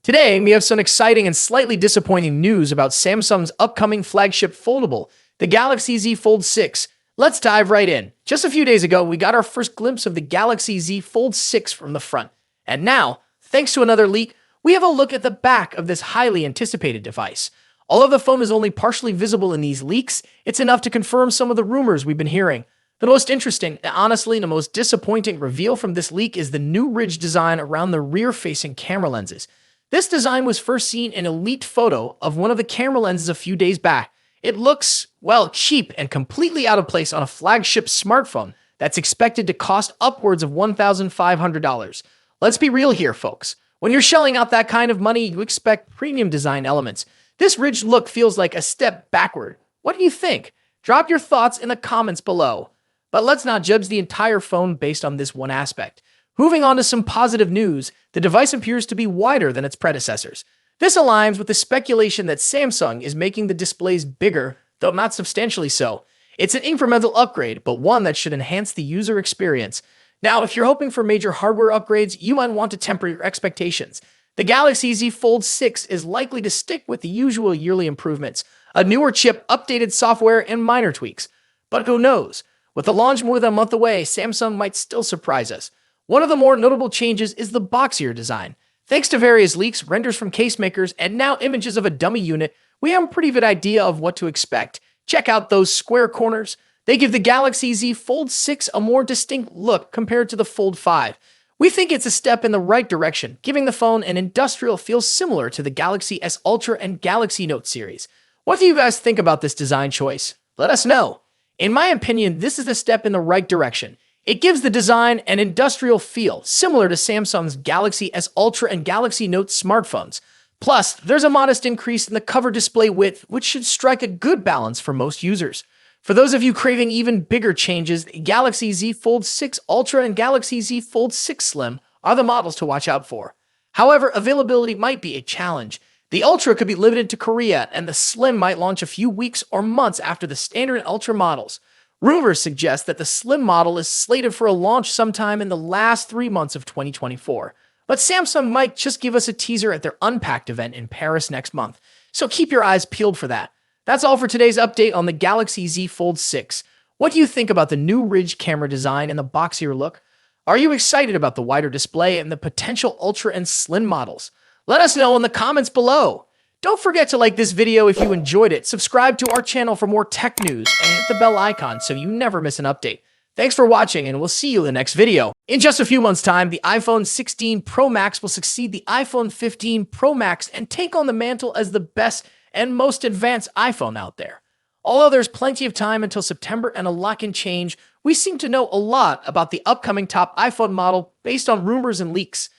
Today, we have some exciting and slightly disappointing news about Samsung's upcoming flagship foldable, the Galaxy Z Fold 6. Let's dive right in. Just a few days ago, we got our first glimpse of the Galaxy Z Fold 6 from the front. And now, thanks to another leak, we have a look at the back of this highly anticipated device. Although the phone is only partially visible in these leaks, it's enough to confirm some of the rumors we've been hearing. The most interesting, and honestly the most disappointing reveal from this leak is the new ridge design around the rear-facing camera lenses. This design was first seen in a leaked photo of one of the camera lenses a few days back. It looks, well, cheap and completely out of place on a flagship smartphone that's expected to cost upwards of $1,500. Let's be real here, folks. When you're shelling out that kind of money, you expect premium design elements. This ridged look feels like a step backward. What do you think? Drop your thoughts in the comments below. But let's not judge the entire phone based on this one aspect. Moving on to some positive news, the device appears to be wider than its predecessors. This aligns with the speculation that Samsung is making the displays bigger, though not substantially so. It's an incremental upgrade, but one that should enhance the user experience. Now, if you're hoping for major hardware upgrades, you might want to temper your expectations. The Galaxy Z Fold 6 is likely to stick with the usual yearly improvements, a newer chip, updated software, and minor tweaks. But who knows? With the launch more than a month away, Samsung might still surprise us. One of the more notable changes is the boxier design. Thanks to various leaks, renders from case makers, and now images of a dummy unit, we have a pretty good idea of what to expect. Check out those square corners. They give the Galaxy Z Fold 6 a more distinct look compared to the Fold 5. We think it's a step in the right direction, giving the phone an industrial feel similar to the Galaxy S Ultra and Galaxy Note series. What do you guys think about this design choice? Let us know. In my opinion, this is a step in the right direction. It gives the design an industrial feel, similar to Samsung's Galaxy S Ultra and Galaxy Note smartphones. Plus, there's a modest increase in the cover display width, which should strike a good balance for most users. For those of you craving even bigger changes, the Galaxy Z Fold 6 Ultra and Galaxy Z Fold 6 Slim are the models to watch out for. However, availability might be a challenge. The Ultra could be limited to Korea, and the Slim might launch a few weeks or months after the standard and Ultra models. Rumors suggest that the Slim model is slated for a launch sometime in the last 3 months of 2024. But Samsung might just give us a teaser at their Unpacked event in Paris next month, so keep your eyes peeled for that. That's all for today's update on the Galaxy Z Fold 6. What do you think about the new ridge camera design and the boxier look? Are you excited about the wider display and the potential Ultra and Slim models? Let us know in the comments below. Don't forget to like this video if you enjoyed it, subscribe to our channel for more tech news, and hit the bell icon so you never miss an update. Thanks for watching, and we'll see you in the next video. In just a few months' time, the iPhone 16 Pro Max will succeed the iPhone 15 Pro Max and take on the mantle as the best and most advanced iPhone out there. Although there's plenty of time until September and a lot can change, we seem to know a lot about the upcoming top iPhone model based on rumors and leaks.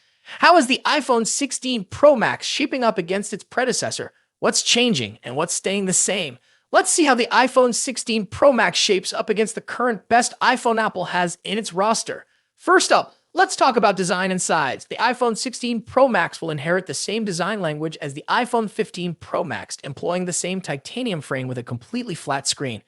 How is the iPhone 16 Pro Max shaping up against its predecessor? What's changing and what's staying the same? Let's see how the iPhone 16 Pro Max shapes up against the current best iPhone Apple has in its roster. First up, let's talk about design and size. The iPhone 16 Pro Max will inherit the same design language as the iPhone 15 Pro Max, employing the same titanium frame with a completely flat screen.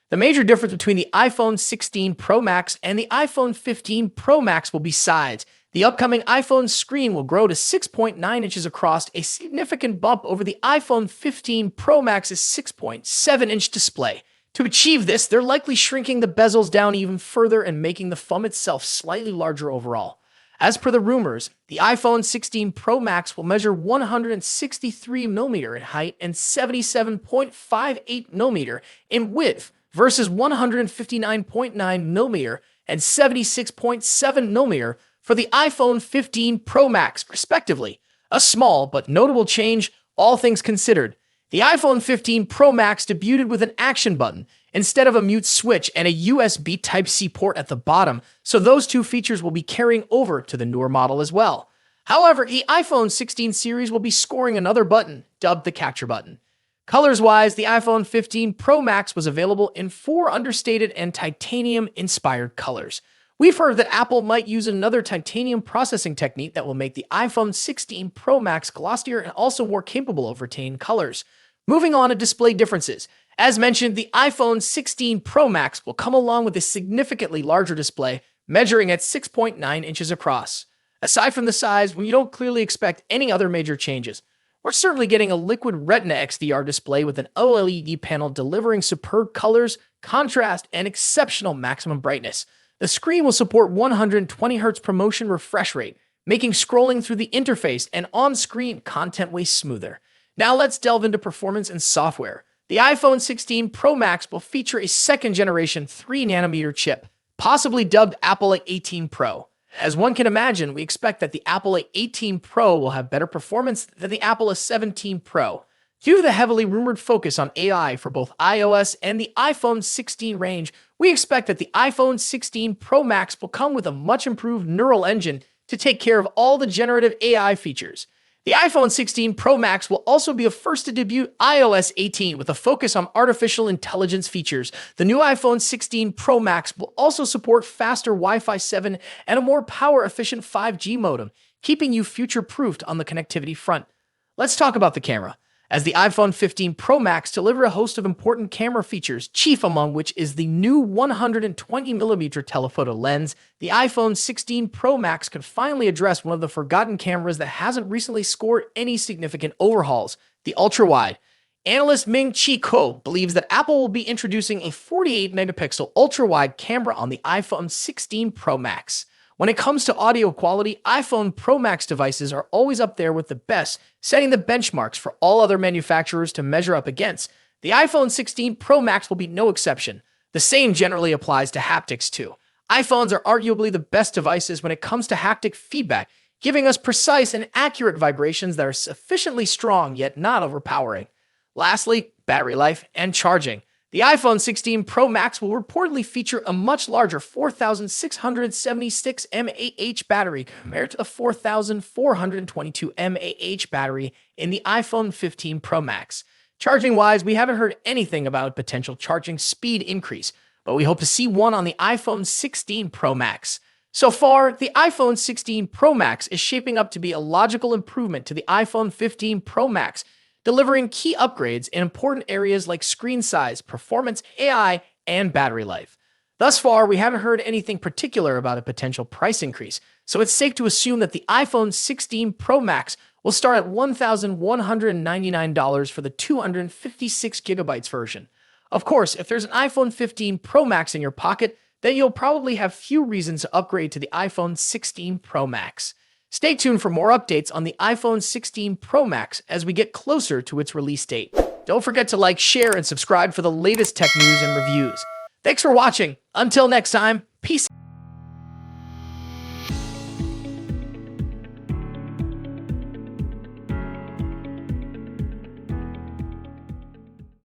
The major difference between the iPhone 16 Pro Max and the iPhone 15 Pro Max will be size. The upcoming iPhone screen will grow to 6.9 inches across, a significant bump over the iPhone 15 Pro Max's 6.7-inch display. To achieve this, they're likely shrinking the bezels down even further and making the phone itself slightly larger overall. As per the rumors, the iPhone 16 Pro Max will measure 163mm in height and 77.58mm in width versus 159.9mm and 76.7mm for the iPhone 15 Pro Max, respectively. A small but notable change, all things considered. The iPhone 15 Pro Max debuted with an action button instead of a mute switch and a USB Type-C port at the bottom, so those two features will be carrying over to the newer model as well. However, the iPhone 16 series will be scoring another button, dubbed the Capture button. Colors-wise, the iPhone 15 Pro Max was available in 4 understated and titanium-inspired colors. We've heard that Apple might use another titanium processing technique that will make the iPhone 16 Pro Max glossier and also more capable of retaining colors. Moving on to display differences. As mentioned, the iPhone 16 Pro Max will come along with a significantly larger display, measuring at 6.9 inches across. Aside from the size, when you don't clearly expect any other major changes, we're certainly getting a liquid Retina XDR display with an OLED panel delivering superb colors, contrast, and exceptional maximum brightness. The screen will support 120Hz ProMotion refresh rate, making scrolling through the interface and on-screen content way smoother. Now let's delve into performance and software. The iPhone 16 Pro Max will feature a second-generation 3nm chip, possibly dubbed Apple A18 Pro. As one can imagine, we expect that the Apple A18 Pro will have better performance than the Apple A17 Pro. Due to the heavily rumored focus on AI for both iOS and the iPhone 16 range, we expect that the iPhone 16 Pro Max will come with a much improved neural engine to take care of all the generative AI features. The iPhone 16 Pro Max will also be a first to debut iOS 18 with a focus on artificial intelligence features. The new iPhone 16 Pro Max will also support faster Wi-Fi 7 and a more power-efficient 5G modem, keeping you future-proofed on the connectivity front. Let's talk about the camera. As the iPhone 15 Pro Max delivers a host of important camera features, chief among which is the new 120mm telephoto lens, the iPhone 16 Pro Max could finally address one of the forgotten cameras that hasn't recently scored any significant overhauls, the ultra-wide. Analyst Ming-Chi Kuo believes that Apple will be introducing a 48-megapixel ultra-wide camera on the iPhone 16 Pro Max. When it comes to audio quality, iPhone Pro Max devices are always up there with the best, setting the benchmarks for all other manufacturers to measure up against. The iPhone 16 Pro Max will be no exception. The same generally applies to haptics too. iPhones are arguably the best devices when it comes to haptic feedback, giving us precise and accurate vibrations that are sufficiently strong yet not overpowering. Lastly, battery life and charging. The iPhone 16 Pro Max will reportedly feature a much larger 4,676 mAh battery compared to the 4,422 mAh battery in the iPhone 15 Pro Max. Charging-wise, we haven't heard anything about a potential charging speed increase, but we hope to see one on the iPhone 16 Pro Max. So far, the iPhone 16 Pro Max is shaping up to be a logical improvement to the iPhone 15 Pro Max, delivering key upgrades in important areas like screen size, performance, AI, and battery life. Thus far, we haven't heard anything particular about a potential price increase, so it's safe to assume that the iPhone 16 Pro Max will start at $1,199 for the 256GB version. Of course, if there's an iPhone 15 Pro Max in your pocket, then you'll probably have few reasons to upgrade to the iPhone 16 Pro Max. Stay tuned for more updates on the iPhone 16 Pro Max as we get closer to its release date. Don't forget to like, share, and subscribe for the latest tech news and reviews. Thanks for watching. Until next time.